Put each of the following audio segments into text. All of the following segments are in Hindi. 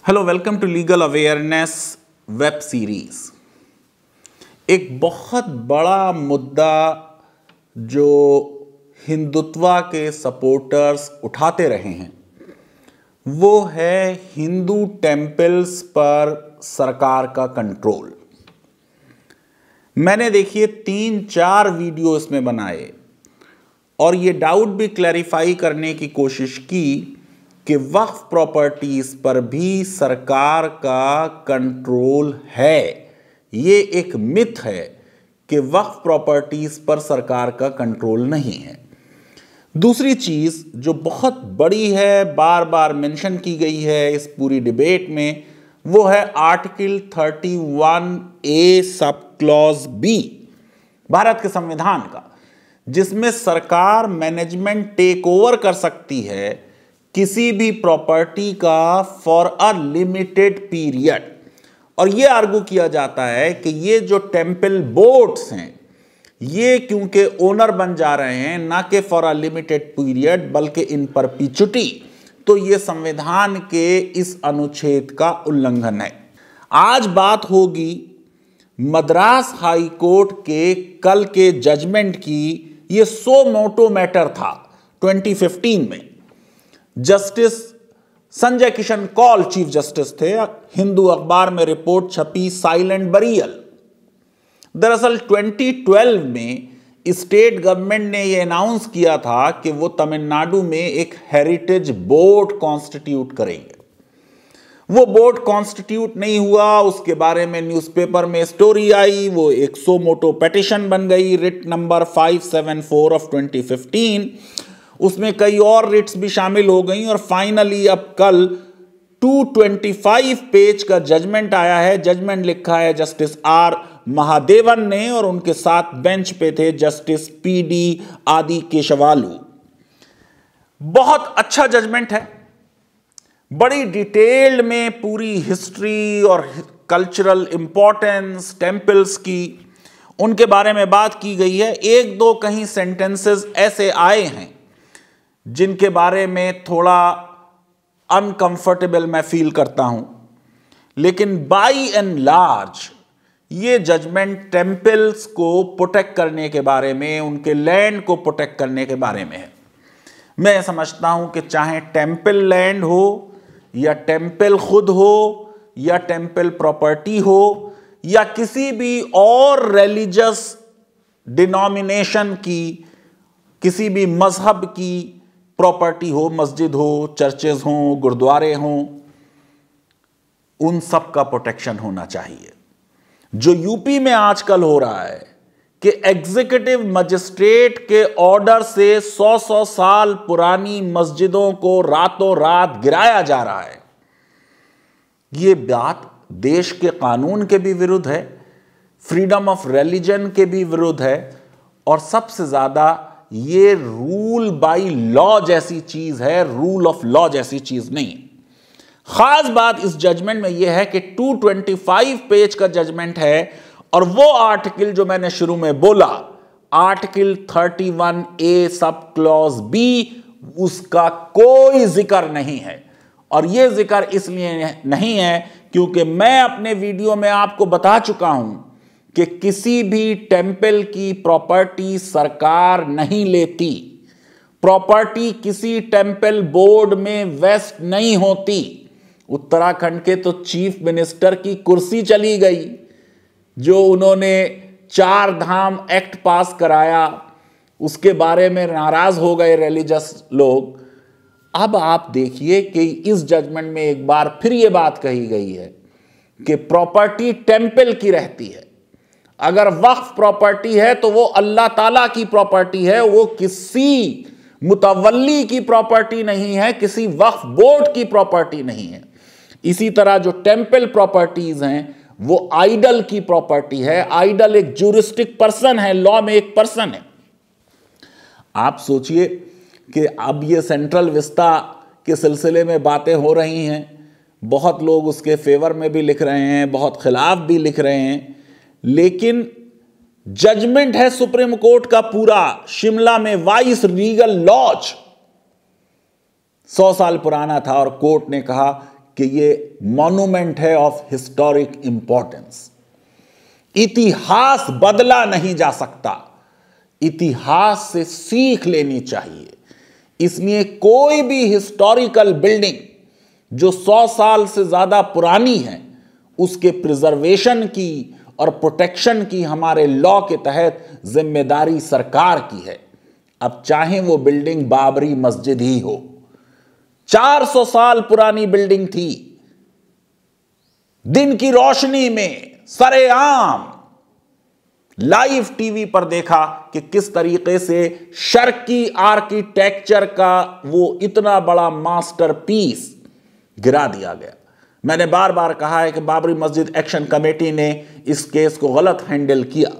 Hello, welcome to legal awareness web series. एक बहुत बड़ा मुद्दा जो हिंदुत्व के सपोर्टर्स उठाते रहे हैं वो है हिंदू टेम्पल्स पर सरकार का कंट्रोल। मैंने देखिए 3-4 वीडियो इसमें बनाए और ये डाउट भी क्लैरिफाई करने की कोशिश की कि वक्फ प्रॉपर्टीज पर भी सरकार का कंट्रोल है। ये एक मिथ है कि वक्फ प्रॉपर्टीज पर सरकार का कंट्रोल नहीं है। दूसरी चीज जो बहुत बड़ी है, बार बार मेंशन की गई है इस पूरी डिबेट में, वो है article 31A sub clause B Bharat के संविधान का, जिसमें सरकार मैनेजमेंट टेक ओवर कर सकती है किसी भी प्रॉपर्टी का फॉर अ लिमिटेड पीरियड। और यह आर्गू किया जाता है कि ये जो टेम्पल बोर्ड्स हैं ये क्योंकि ओनर बन जा रहे हैं ना कि फॉर अ लिमिटेड पीरियड बल्कि इन परपीचुटी, तो ये संविधान के इस अनुच्छेद का उल्लंघन है। आज बात होगी मद्रास हाई कोर्ट के कल के जजमेंट की। ये सो मोटो मैटर था 2015 में। Justice Sanjay Kishan Kaul chief justice थे। हिंदू अखबार में रिपोर्ट छपी, साइलेंट बरियल। दरअसल 2012 में स्टेट गवर्नमेंट ने यह अनाउंस किया था कि वो तमिलनाडु में एक हेरिटेज बोर्ड कॉन्स्टिट्यूट करेंगे। वो बोर्ड कॉन्स्टिट्यूट नहीं हुआ, उसके बारे में न्यूज़पेपर में स्टोरी आई, वो एक सो मोटो पिटीशन बन गई, रिट नंबर 574 ऑफ 2015। उसमें कई और रिट्स भी शामिल हो गई और फाइनली अब कल 225 पेज का जजमेंट आया है। जजमेंट लिखा है जस्टिस आर महादेवन ने और उनके साथ बेंच पे थे जस्टिस PD आदि केशवालू। बहुत अच्छा जजमेंट है, बड़ी डिटेल्ड में पूरी हिस्ट्री और कल्चरल इंपॉर्टेंस टेम्पल्स की उनके बारे में बात की गई है। एक दो कहीं सेंटेंसेस ऐसे आए हैं जिनके बारे में थोड़ा अनकंफर्टेबल मैं फील करता हूं, लेकिन बाई एंड लार्ज ये जजमेंट टेम्पल्स को प्रोटेक्ट करने के बारे में, उनके लैंड को प्रोटेक्ट करने के बारे में है। मैं समझता हूं कि चाहे टेम्पल लैंड हो या टेम्पल खुद हो या टेम्पल प्रॉपर्टी हो या किसी भी और रिलीजियस डिनोमिनेशन की, किसी भी मजहब की प्रॉपर्टी हो, मस्जिद हो, चर्चेज हो, गुरुद्वारे हों, उन सब का प्रोटेक्शन होना चाहिए। जो यूपी में आजकल हो रहा है कि एग्जीक्यूटिव मजिस्ट्रेट के ऑर्डर से 100 साल पुरानी मस्जिदों को रातों रात गिराया जा रहा है, यह बात देश के कानून के भी विरुद्ध है, फ्रीडम ऑफ रिलीजन के भी विरुद्ध है और सबसे ज्यादा ये रूल बाय लॉ जैसी चीज है, रूल ऑफ लॉ जैसी चीज नहीं। खास बात इस जजमेंट में यह है कि 225 पेज का जजमेंट है और वो आर्टिकल जो मैंने शुरू में बोला, article 31A sub clause B, उसका कोई जिक्र नहीं है। और यह जिक्र इसलिए नहीं है क्योंकि मैं अपने वीडियो में आपको बता चुका हूं कि किसी भी टेम्पल की प्रॉपर्टी सरकार नहीं लेती। प्रॉपर्टी किसी टेम्पल बोर्ड में वेस्ट नहीं होती। उत्तराखंड के तो चीफ मिनिस्टर की कुर्सी चली गई, जो उन्होंने 4 धाम एक्ट पास कराया, उसके बारे में नाराज हो गए रिलीजियस लोग। अब आप देखिए कि इस जजमेंट में एक बार फिर यह बात कही गई है कि प्रॉपर्टी टेम्पल की रहती है। अगर वक्फ प्रॉपर्टी है तो वो अल्लाह ताला की प्रॉपर्टी है, वो किसी मुतवल्ली की प्रॉपर्टी नहीं है, किसी वक्फ बोर्ड की प्रॉपर्टी नहीं है। इसी तरह जो टेम्पल प्रॉपर्टीज हैं वो आइडल की प्रॉपर्टी है। आइडल एक ज्यूरिस्टिक पर्सन है, लॉ में एक पर्सन है। आप सोचिए कि अब ये सेंट्रल विस्ता के सिलसिले में बातें हो रही हैं, बहुत लोग उसके फेवर में भी लिख रहे हैं, बहुत खिलाफ भी लिख रहे हैं, लेकिन जजमेंट है सुप्रीम कोर्ट का पूरा शिमला में वाइस रीगल लॉज 100 साल पुराना था और कोर्ट ने कहा कि ये मॉन्यूमेंट है ऑफ हिस्टोरिक इंपॉर्टेंस। इतिहास बदला नहीं जा सकता, इतिहास से सीख लेनी चाहिए। इसलिए कोई भी हिस्टोरिकल बिल्डिंग जो 100 साल से ज्यादा पुरानी है, उसके प्रिजर्वेशन की और प्रोटेक्शन की हमारे लॉ के तहत जिम्मेदारी सरकार की है। अब चाहे वो बिल्डिंग बाबरी मस्जिद ही हो, 400 साल पुरानी बिल्डिंग थी, दिन की रोशनी में सरेआम लाइव टीवी पर देखा कि किस तरीके से शर्की आर्किटेक्चर का वो इतना बड़ा मास्टरपीस गिरा दिया गया। मैंने बार बार कहा है कि बाबरी मस्जिद एक्शन कमेटी ने इस केस को गलत हैंडल किया।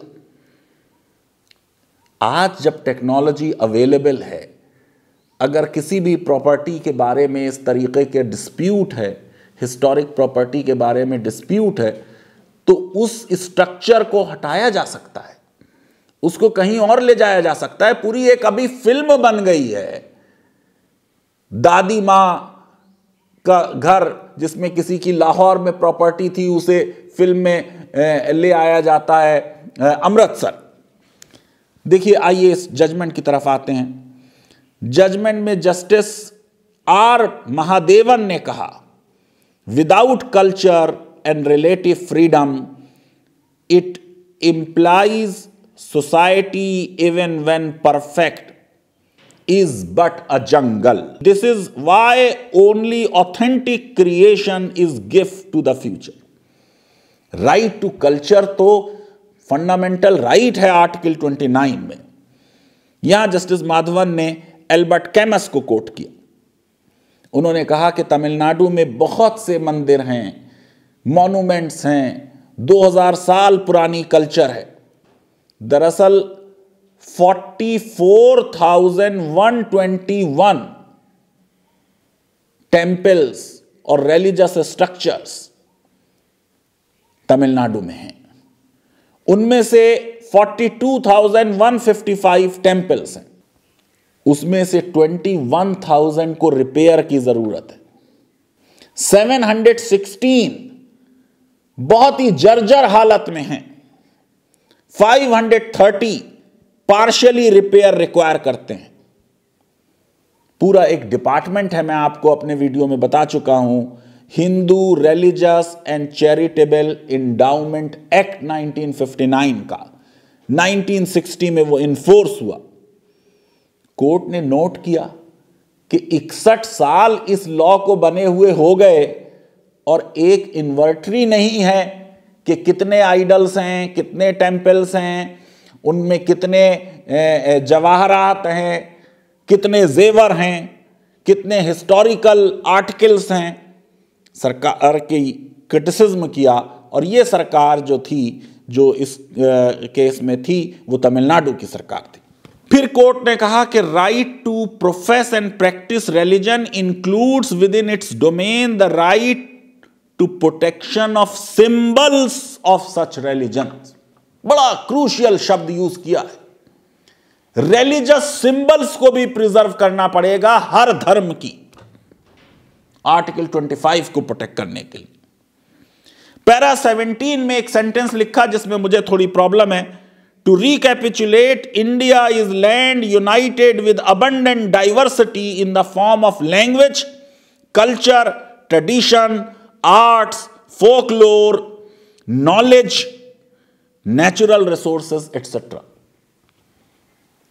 आज जब टेक्नोलॉजी अवेलेबल है, अगर किसी भी प्रॉपर्टी के बारे में इस तरीके के डिस्प्यूट है, हिस्टोरिक प्रॉपर्टी के बारे में डिस्प्यूट है, तो उस स्ट्रक्चर को हटाया जा सकता है, उसको कहीं और ले जाया जा सकता है। पूरी एक अभी फिल्म बन गई है, दादी मां का घर, जिसमें किसी की लाहौर में प्रॉपर्टी थी, उसे फिल्म में ले आया जाता है अमृतसर। देखिए, आइए इस जजमेंट की तरफ आते हैं। जजमेंट में जस्टिस आर महादेवन ने कहा, without culture and relative freedom, it implies society, even when perfect, is but a jungle. This is why only authentic creation is gift to the future. Right to culture तो फंडामेंटल राइट है आर्टिकल 29 में। यहां जस्टिस माधवन ने एल्बर्ट कैमस को कोट किया। उन्होंने कहा कि तमिलनाडु में बहुत से मंदिर हैं, मॉन्यूमेंट्स हैं, 2000 साल पुरानी कल्चर है। दरअसल 44,121 टेम्पल्स और रिलीजियस स्ट्रक्चर्स तमिलनाडु में हैं। उनमें से 42,155 टेम्पल्स हैं, उसमें से 21,000 को रिपेयर की जरूरत है। 716 बहुत ही जर्जर हालत में हैं। 530 पार्शियली रिपेयर रिक्वायर करते हैं। पूरा एक डिपार्टमेंट है, मैं आपको अपने वीडियो में बता चुका हूं, Hindu religious and charitable endowment act 1959 का 1960 में वो इन्फोर्स हुआ। कोर्ट ने नोट किया कि 61 साल इस लॉ को बने हुए हो गए और एक इन्वर्टरी नहीं है कि कितने आइडल्स हैं, कितने टेम्पल्स हैं, उनमें कितने जवाहरात हैं, कितने जेवर हैं, कितने हिस्टोरिकल आर्टिकल्स हैं। सरकार की क्रिटिसिज्म किया और ये सरकार जो थी, जो इस केस में थी, वो तमिलनाडु की सरकार थी। फिर कोर्ट ने कहा कि right to profess and practice religion includes within its domain the right to protection of symbols of such religion. बड़ा क्रूशियल शब्द यूज किया है। रिलीजियस सिंबल्स को भी प्रिजर्व करना पड़ेगा हर धर्म की, आर्टिकल 25 को प्रोटेक्ट करने के लिए। पैरा 17 में एक सेंटेंस लिखा जिसमें मुझे थोड़ी प्रॉब्लम है। To recapitulate, India is land united with abundant diversity in the form of language, culture, tradition, arts, folklore, knowledge, natural resources etcetera.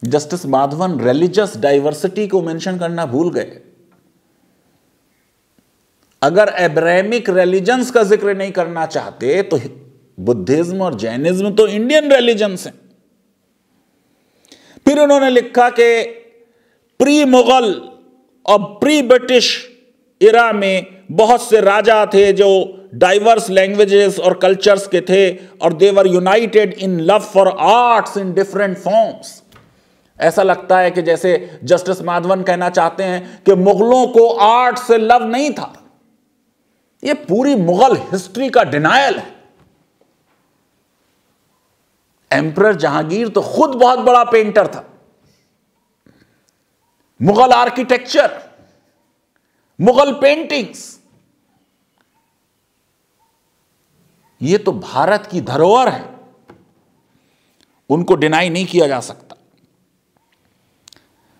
Justice Madhavan religious diversity को मेंशन करना भूल गए। अगर एब्राहमिक रिलीजन्स का जिक्र नहीं करना चाहते तो बुद्धिज्म और जैनिज्म तो इंडियन रिलीजन्स हैं। फिर उन्होंने लिखा कि प्री मुगल और प्री ब्रिटिश इरा में बहुत से राजा थे जो डाइवर्स लैंग्वेजेस और कल्चर्स के थे और they were united in love for arts in different forms. ऐसा लगता है कि जैसे जस्टिस माधवन कहना चाहते हैं कि मुगलों को आर्ट से लव नहीं था। यह पूरी मुगल हिस्ट्री का डिनायल है। एम्परर जहांगीर तो खुद बहुत बड़ा पेंटर था। मुगल आर्किटेक्चर, मुगल पेंटिंग्स, ये तो भारत की धरोहर है, उनको डिनाई नहीं किया जा सकता।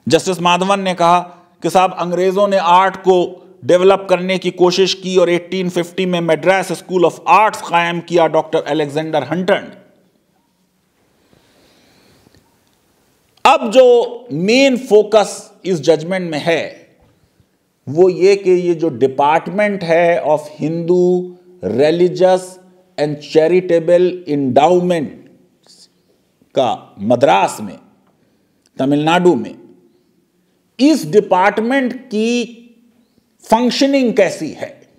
जस्टिस माधवन ने कहा कि साहब अंग्रेजों ने आर्ट को डेवलप करने की कोशिश की और 1850 में मद्रास स्कूल ऑफ आर्ट्स कायम किया डॉक्टर अलेक्जेंडर हंटर ने। अब जो मेन फोकस इस जजमेंट में है वो ये कि ये जो डिपार्टमेंट है of Hindu religious and charitable endowment का मद्रास में, तमिलनाडु में, इस डिपार्टमेंट की फंक्शनिंग कैसी है?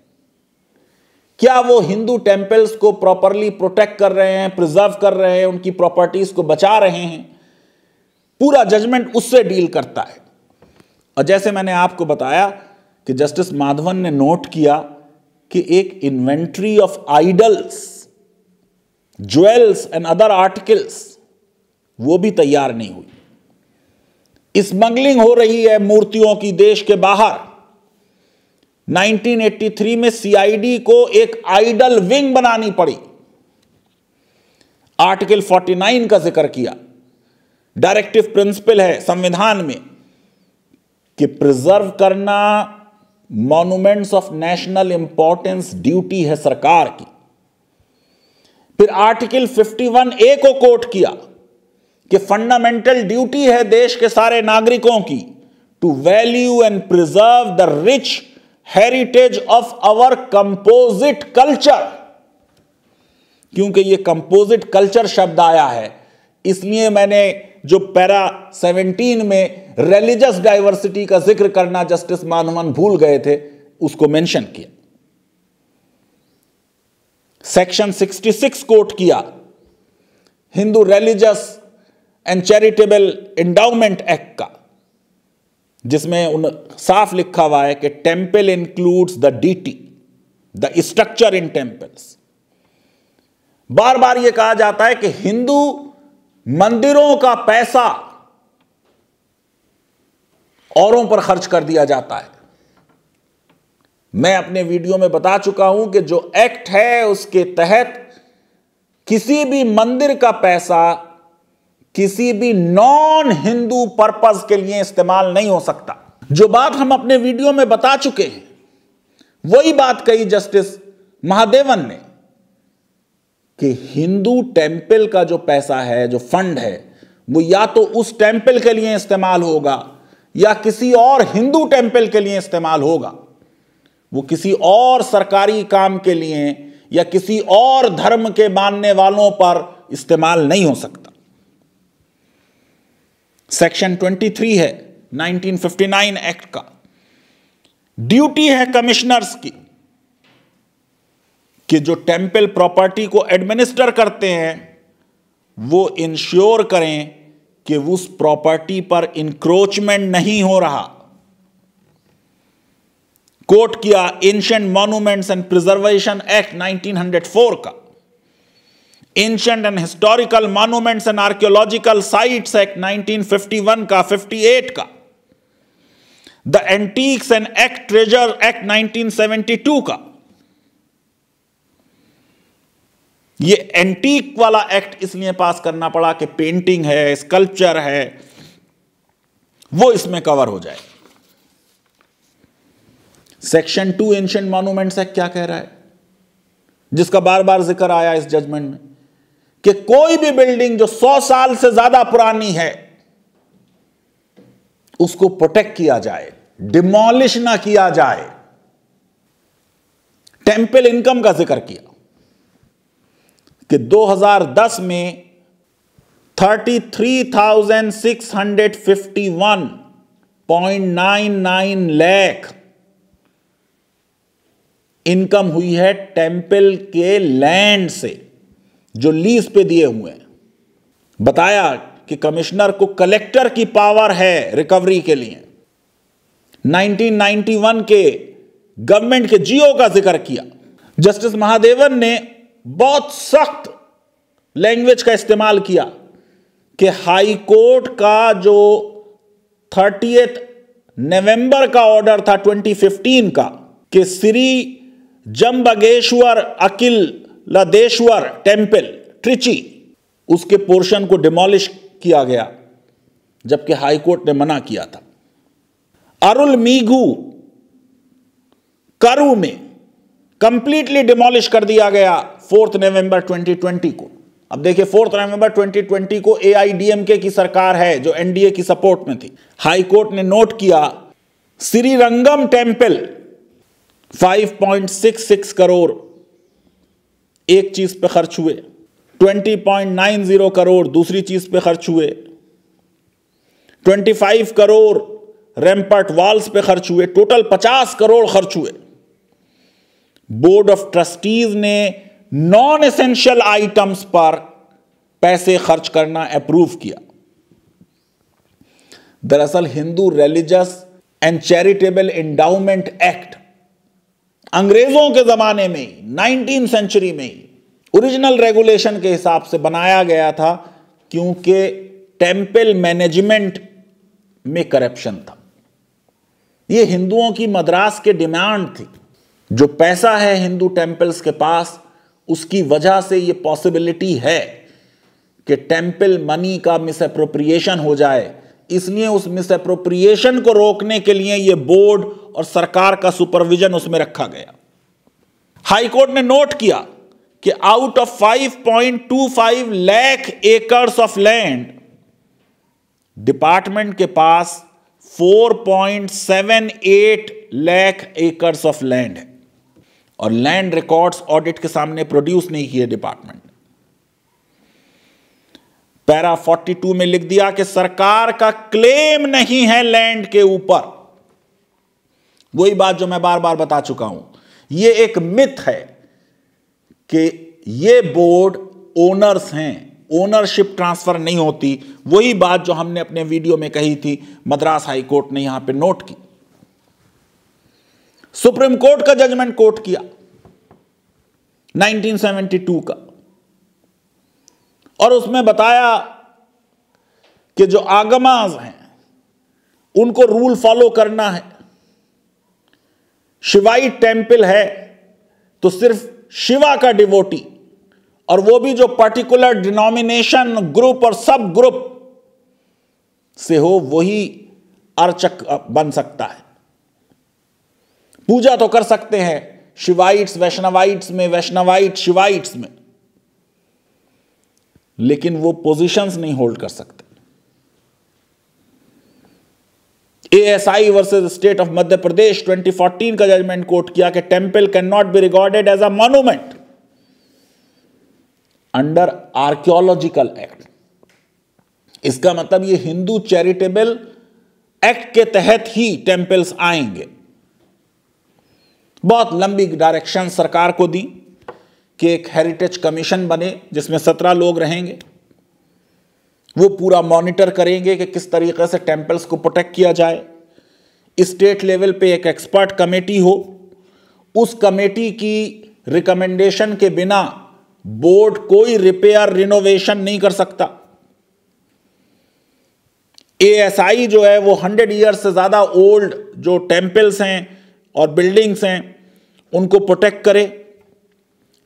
क्या वो हिंदू टेंपल्स को प्रॉपरली प्रोटेक्ट कर रहे हैं, प्रिजर्व कर रहे हैं, उनकी प्रॉपर्टीज को बचा रहे हैं? पूरा जजमेंट उससे डील करता है। और जैसे मैंने आपको बताया कि जस्टिस माधवन ने नोट किया कि एक inventory of idols, jewels and other articles वो भी तैयार नहीं हुई। स्मगलिंग हो रही है मूर्तियों की देश के बाहर। 1983 में सीआईडी को एक आइडल विंग बनानी पड़ी। आर्टिकल 49 का जिक्र किया। डायरेक्टिव प्रिंसिपल है संविधान में कि प्रिजर्व करना monuments of national importance duty है सरकार की। फिर आर्टिकल 51A को कोट किया कि फंडामेंटल ड्यूटी है देश के सारे नागरिकों की to value and preserve the rich heritage of our composite culture. क्योंकि ये कंपोजिट कल्चर शब्द आया है, इसलिए मैंने जो पैरा 17 में रिलीजियस डाइवर्सिटी का जिक्र करना जस्टिस माधवन भूल गए थे, उसको मेंशन किया। सेक्शन 66 कोट किया Hindu religious and charitable endowment act का, जिसमें साफ लिखा हुआ है कि temple includes the deity, the structure in temples. बार बार यह कहा जाता है कि हिंदू मंदिरों का पैसा औरों पर खर्च कर दिया जाता है। मैं अपने वीडियो में बता चुका हूं कि जो एक्ट है उसके तहत किसी भी मंदिर का पैसा किसी भी नॉन हिंदू पर्पस के लिए इस्तेमाल नहीं हो सकता। जो बात हम अपने वीडियो में बता चुके हैं वही बात कही जस्टिस महादेवन ने कि हिंदू टेंपल का जो पैसा है, जो फंड है, वो या तो उस टेंपल के लिए इस्तेमाल होगा या किसी और हिंदू टेंपल के लिए इस्तेमाल होगा। वो किसी और सरकारी काम के लिए या किसी और धर्म के मानने वालों पर इस्तेमाल नहीं हो सकता। सेक्शन 23 है 1959 एक्ट का। ड्यूटी है कमिश्नर्स की कि जो टेंपल प्रॉपर्टी को एडमिनिस्टर करते हैं वो इंश्योर करें कि उस प्रॉपर्टी पर इंक्रोचमेंट नहीं हो रहा। कोट किया ancient monuments and preservation act 1904 का, ancient and historical monuments and archaeological sites act 1951 का, 58 का, the antiques and act treasure act 1972 का। ये एंटीक वाला एक्ट इसलिए पास करना पड़ा कि पेंटिंग है, स्कल्पचर है, वो इसमें कवर हो जाए। सेक्शन 2 एंशिएंट मॉन्यूमेंट्स एक्ट क्या कह रहा है, जिसका बार बार जिक्र आया इस जजमेंट में, कि कोई भी बिल्डिंग जो 100 साल से ज्यादा पुरानी है उसको प्रोटेक्ट किया जाए, डिमोलिश ना किया जाए। टेंपल इनकम का जिक्र किया कि 2010 में 33,651.99 लाख इनकम हुई है टेंपल के लैंड से जो लीज पे दिए हुए हैं। बताया कि कमिश्नर को कलेक्टर की पावर है रिकवरी के लिए। 1991 के गवर्नमेंट के जीओ का जिक्र किया। जस्टिस महादेवन ने बहुत सख्त लैंग्वेज का इस्तेमाल किया कि हाई कोर्ट का जो 30 नवंबर का ऑर्डर था 2015 का कि श्री जम्बगेश्वर अकिल तिरुमलादेश्वर टेम्पल ट्रिची, उसके पोर्शन को डिमोलिश किया गया, जबकि हाईकोर्ट ने मना किया था। अरुलमीगु करू में कंप्लीटली डिमोलिश कर दिया गया 4 नवंबर 2020 को। अब देखिए 4 नवंबर 2020 को AIDMK की सरकार है जो NDA की सपोर्ट में थी। हाई कोर्ट ने नोट किया श्रीरंगम टेम्पल 5.66 करोड़ एक चीज पे खर्च हुए, 20.90 करोड़ दूसरी चीज पे खर्च हुए, 25 करोड़ रैम्पर्ट वॉल्स पे खर्च हुए, टोटल 50 करोड़ खर्च हुए। बोर्ड ऑफ ट्रस्टीज ने नॉन एसेंशियल आइटम्स पर पैसे खर्च करना अप्रूव किया। दरअसल Hindu religious and charitable endowment act अंग्रेजों के जमाने में ही 19th सेंचुरी में ही ओरिजिनल रेगुलेशन के हिसाब से बनाया गया था, क्योंकि टेम्पल मैनेजमेंट में करप्शन था। यह हिंदुओं की मद्रास के डिमांड थी। जो पैसा है हिंदू टेम्पल्स के पास, उसकी वजह से यह पॉसिबिलिटी है कि टेम्पल मनी का मिसअप्रोप्रिएशन हो जाए। इसलिए उस मिसअप्रोप्रिएशन को रोकने के लिए यह बोर्ड और सरकार का सुपरविजन उसमें रखा गया। हाई कोर्ट ने नोट किया कि out of 5.25 lakh acres of land, department के पास 4.78 लाख एकर्स ऑफ लैंड है और लैंड रिकॉर्ड्स ऑडिट के सामने प्रोड्यूस नहीं किए डिपार्टमेंट। पैरा 42 में लिख दिया कि सरकार का क्लेम नहीं है लैंड के ऊपर। वही बात जो मैं बार बार बता चुका हूं, यह एक मिथ है कि ये बोर्ड ओनर्स हैं, ओनरशिप ट्रांसफर नहीं होती। वही बात जो हमने अपने वीडियो में कही थी, मद्रास हाई कोर्ट ने यहां पे नोट की। सुप्रीम कोर्ट का जजमेंट कोट किया 1972 का, और उसमें बताया कि जो आगमाज हैं उनको रूल फॉलो करना है। शिवाई टेम्पल है तो सिर्फ शिवा का डिवोटी, और वो भी जो पर्टिकुलर डिनोमिनेशन ग्रुप और सब ग्रुप से हो, वही अर्चक बन सकता है। पूजा तो कर सकते हैं शिवाइट्स वैष्णवाइट्स में, वैष्णवाइट शिवाइट्स में, लेकिन वो पोजीशंस नहीं होल्ड कर सकते। ASI versus state of Madhya Pradesh 2014 का जजमेंट कोट किया कि temple can not be recorded as a monument under archaeological act. इसका मतलब ये हिंदू चैरिटेबल एक्ट के तहत ही टेम्पल्स आएंगे। बहुत लंबी डायरेक्शन सरकार को दी कि एक हेरिटेज कमीशन बने जिसमें 17 लोग रहेंगे। वो पूरा मॉनिटर करेंगे कि किस तरीके से टेम्पल्स को प्रोटेक्ट किया जाए। स्टेट लेवल पे एक एक्सपर्ट कमेटी हो, उस कमेटी की रिकमेंडेशन के बिना बोर्ड कोई रिपेयर रिनोवेशन नहीं कर सकता। ASI जो है वो 100 ईयर्स से ज्यादा ओल्ड जो टेम्पल्स हैं और बिल्डिंग्स हैं उनको प्रोटेक्ट करे।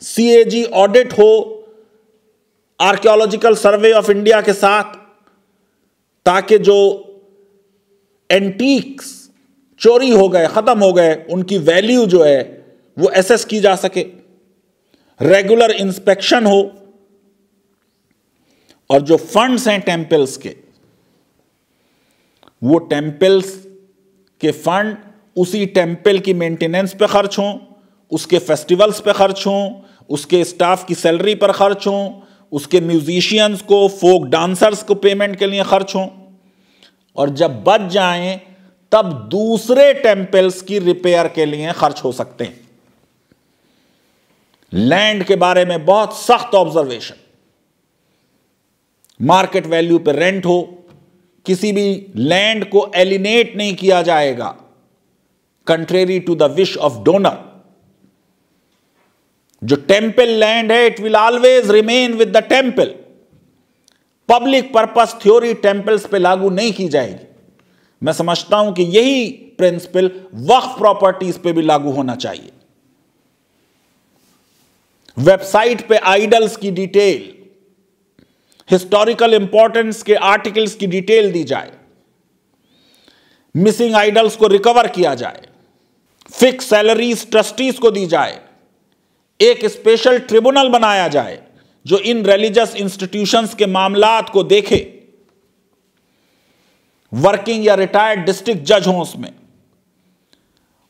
CAG ऑडिट हो आर्कियोलॉजिकल सर्वे ऑफ इंडिया के साथ, ताकि जो एंटीक्स चोरी हो गए, खत्म हो गए, उनकी वैल्यू जो है वो एसेस की जा सके। रेगुलर इंस्पेक्शन हो, और जो फंड्स हैं टेम्पल्स के, वो टेम्पल्स के फंड उसी टेम्पल की मेंटेनेंस पे खर्च हों, उसके फेस्टिवल्स पे खर्च हों, उसके स्टाफ की सैलरी पर खर्च हों, उसके म्यूजिशियंस को, फोक डांसर्स को पेमेंट के लिए खर्च हों, और जब बच जाएं तब दूसरे टेम्पल्स की रिपेयर के लिए खर्च हो सकते हैं। लैंड के बारे में बहुत सख्त ऑब्जर्वेशन, मार्केट वैल्यू पे रेंट हो, किसी भी लैंड को एलिनेट नहीं किया जाएगा contrary to the wish of donor. जो टेम्पल लैंड है it will always remain with the temple. Public purpose theory temples पे लागू नहीं की जाएगी। मैं समझता हूं कि यही प्रिंसिपल वक्फ प्रॉपर्टीज पे भी लागू होना चाहिए। वेबसाइट पे आइडल्स की डिटेल, हिस्टोरिकल इंपॉर्टेंस के आर्टिकल्स की डिटेल दी जाए, मिसिंग आइडल्स को रिकवर किया जाए, फिक्स सैलरीज ट्रस्टीज को दी जाए, एक स्पेशल ट्रिब्यूनल बनाया जाए जो इन रिलीजियस इंस्टीट्यूशंस के मामलात को देखे, वर्किंग या रिटायर्ड डिस्ट्रिक्ट जज हों उसमें।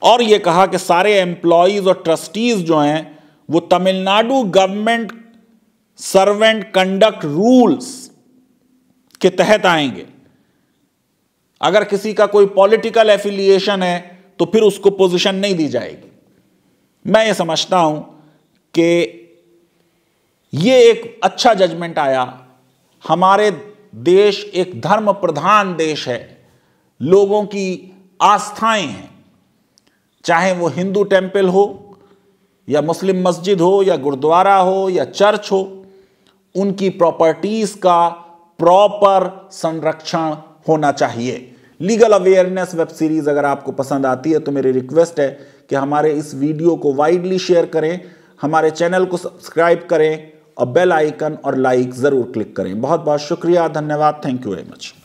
और यह कहा कि सारे एम्प्लॉयज और ट्रस्टीज जो हैं वो Tamil Nadu government servant conduct rules के तहत आएंगे। अगर किसी का कोई पॉलिटिकल एफिलिएशन है तो फिर उसको पोजीशन नहीं दी जाएगी। मैं ये समझता हूं कि ये एक अच्छा जजमेंट आया। हमारे देश एक धर्म प्रधान देश है, लोगों की आस्थाएं हैं, चाहे वो हिंदू टेंपल हो या मुस्लिम मस्जिद हो या गुरुद्वारा हो या चर्च हो, उनकी प्रॉपर्टीज का प्रॉपर संरक्षण होना चाहिए। लीगल अवेयरनेस वेब सीरीज अगर आपको पसंद आती है तो मेरी रिक्वेस्ट है कि हमारे इस वीडियो को वाइडली शेयर करें, हमारे चैनल को सब्सक्राइब करें और बेल आइकन और लाइक जरूर क्लिक करें। बहुत बहुत शुक्रिया, धन्यवाद, थैंक यू वेरी मच।